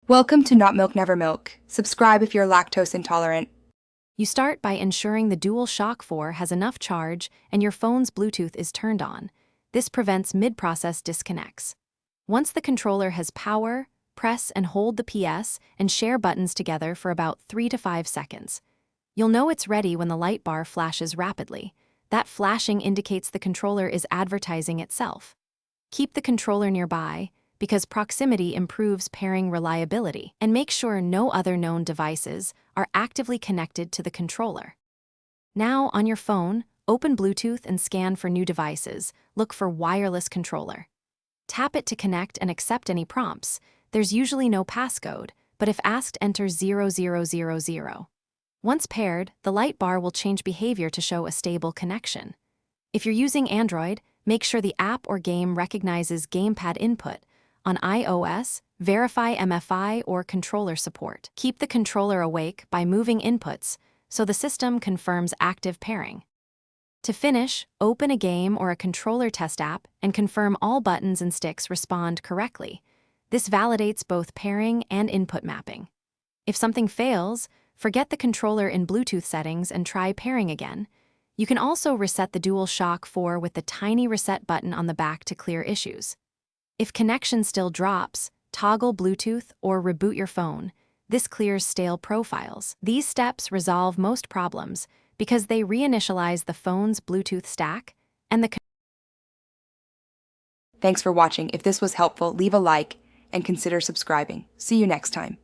Welcome to Not Milk Never Milk. Subscribe if you're lactose intolerant. You start by ensuring the dual Ps4 has enough charge and your phone's Bluetooth is turned on. This prevents mid-process disconnects. Once the controller has power, press and hold the PS and share buttons together for about 3 to 5 seconds. You'll know it's ready when the light bar flashes rapidly. That flashing indicates the controller is advertising itself. Keep the controller nearby, because proximity improves pairing reliability, and make sure no other known devices are actively connected to the controller. Now, on your phone, open Bluetooth and scan for new devices. Look for wireless controller. Tap it to connect and accept any prompts. There's usually no passcode, but if asked, enter 0000. Once paired, the light bar will change behavior to show a stable connection. If you're using Android, make sure the app or game recognizes gamepad input. On iOS, verify MFI or controller support. Keep the controller awake by moving inputs so the system confirms active pairing. To finish, open a game or a controller test app and confirm all buttons and sticks respond correctly. This validates both pairing and input mapping. If something fails, forget the controller in Bluetooth settings and try pairing again. You can also reset the DualShock 4 with the tiny reset button on the back to clear issues. If connection still drops, toggle Bluetooth or reboot your phone. This clears stale profiles. These steps resolve most problems because they reinitialize the phone's Bluetooth stack and the Thanks for watching. If this was helpful, leave a like and consider subscribing. See you next time.